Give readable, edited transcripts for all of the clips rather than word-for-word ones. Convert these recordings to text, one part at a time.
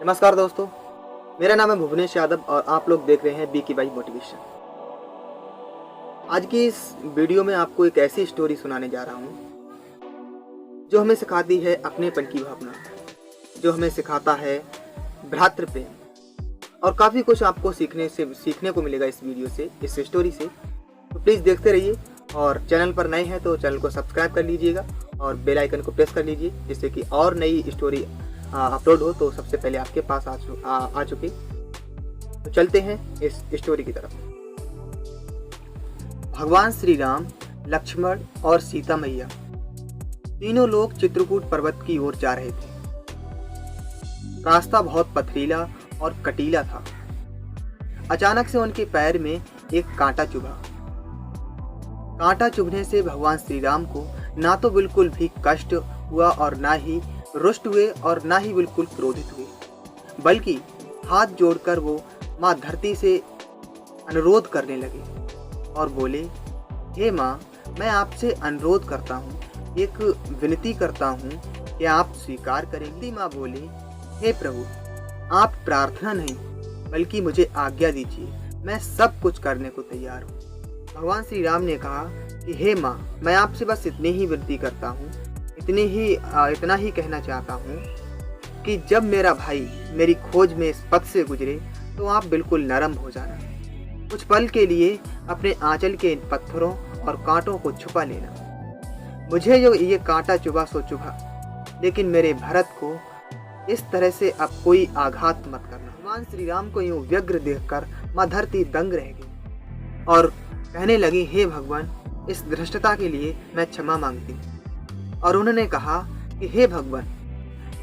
नमस्कार दोस्तों, मेरा नाम है भुवनेश यादव और आप लोग देख रहे हैं बी की बाई मोटिवेशन। आज की इस वीडियो में आपको एक ऐसी स्टोरी सुनाने जा रहा हूँ जो हमें सिखाती है अपनेपन की भावना, जो हमें सिखाता है भ्रातृ प्रेम और काफ़ी कुछ आपको सीखने को मिलेगा इस वीडियो से, इस स्टोरी से। तो प्लीज़ देखते रहिए और चैनल पर नए हैं तो चैनल को सब्सक्राइब कर लीजिएगा और बेल आइकन को प्रेस कर लीजिए, जिससे कि और नई स्टोरी अपलोड हो तो सबसे पहले आपके पास आ चुके। तो चलते हैं इस स्टोरी की तरफ। भगवान श्री राम, लक्ष्मण और सीता मैया तीनों लोग चित्रकूट पर्वत की ओर जा रहे थे। रास्ता बहुत पथरीला और कटीला था। अचानक से उनके पैर में एक कांटा चुभा। कांटा चुभने से भगवान श्री राम को ना तो बिल्कुल भी कष्ट हुआ और ना ही रुष्ट हुए और ना ही बिल्कुल क्रोधित हुए, बल्कि हाथ जोड़कर वो माँ धरती से अनुरोध करने लगे और बोले, हे माँ, मैं आपसे अनुरोध करता हूँ, एक विनती करता हूँ कि आप स्वीकार करेंगी। माँ बोली, हे प्रभु, आप प्रार्थना नहीं बल्कि मुझे आज्ञा दीजिए, मैं सब कुछ करने को तैयार हूँ। भगवान श्री राम ने कहा कि हे माँ, मैं आपसे बस इतनी ही विनती करता हूँ, इतना ही कहना चाहता हूँ कि जब मेरा भाई मेरी खोज में इस पथ से गुजरे तो आप बिल्कुल नरम हो जाना। कुछ पल के लिए अपने आंचल के इन पत्थरों और कांटों को छुपा लेना। मुझे जो ये कांटा चुभा सो चुभा, लेकिन मेरे भरत को इस तरह से अब कोई आघात मत करना। भगवान श्री राम को यूं व्यग्र देखकर माँ धरती दंग रह गई और कहने लगी, हे भगवान, इस धृष्टता के लिए मैं क्षमा मांगती हूँ। और उन्होंने कहा कि हे भगवान,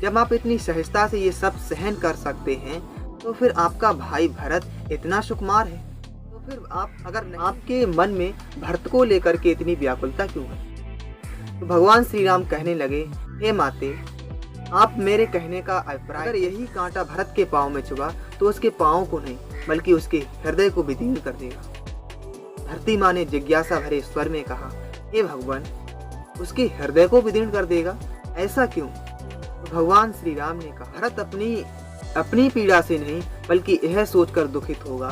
जब आप इतनी सहजता से ये सब सहन कर सकते हैं तो फिर आपका भाई भरत इतना सुकुमार है, तो फिर आपके मन में भरत को लेकर के इतनी व्याकुलता क्यों है? तो भगवान श्री राम कहने लगे, हे माते, आप मेरे कहने का अभिप्राय, अगर यही कांटा भरत के पाँव में चुभा तो उसके पाँव को नहीं बल्कि उसके हृदय को विदीर्ण कर देगा। धरती माँ ने जिज्ञासा भरे स्वर में कहा, हे भगवान, उसके हृदय को विदीर्ण कर देगा, ऐसा क्यों? तो भगवान श्री राम ने कहा, भरत अपनी पीड़ा से नहीं बल्कि यह सोचकर दुखित होगा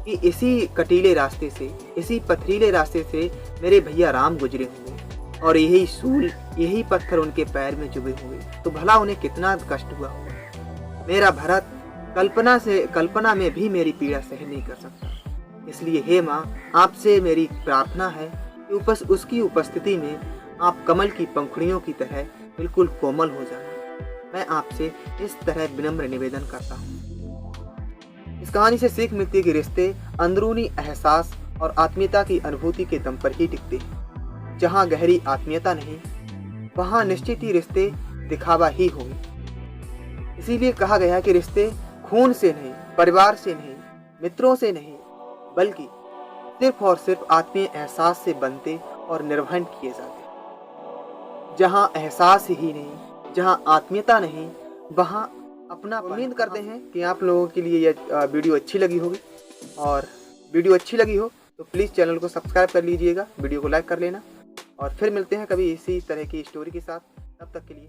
कि इसी कटीले रास्ते से, इसी पथरीले रास्ते से मेरे भैया राम गुजरे होंगे और यही पत्थर उनके पैर में चुभे होंगे, तो भला उन्हें कितना कष्ट हुआ होगा। मेरा भरत कल्पना में भी मेरी पीड़ा सहन नहीं कर सकता। इसलिए हे माँ, आपसे मेरी प्रार्थना है कि उसकी उपस्थिति में आप कमल की पंखुड़ियों की तरह बिल्कुल कोमल हो जाना। मैं आपसे इस तरह विनम्र निवेदन करता हूँ। इस कहानी से सीख मिलती है कि रिश्ते अंदरूनी एहसास और आत्मीयता की अनुभूति के दम पर ही टिकते हैं। जहाँ गहरी आत्मीयता नहीं, वहाँ निश्चित ही रिश्ते दिखावा ही होंगे। इसीलिए कहा गया है कि रिश्ते खून से नहीं, परिवार से नहीं, मित्रों से नहीं, बल्कि सिर्फ और सिर्फ आत्मीय एहसास से बनते और निर्वहन किए जाते। जहाँ एहसास ही नहीं, जहाँ आत्मीयता नहीं, वहाँ अपना। उम्मीद करते हैं कि आप लोगों के लिए यह वीडियो अच्छी लगी होगी, और वीडियो अच्छी लगी हो तो प्लीज़ चैनल को सब्सक्राइब कर लीजिएगा, वीडियो को लाइक कर लेना, और फिर मिलते हैं कभी इसी तरह की स्टोरी के साथ। तब तक के लिए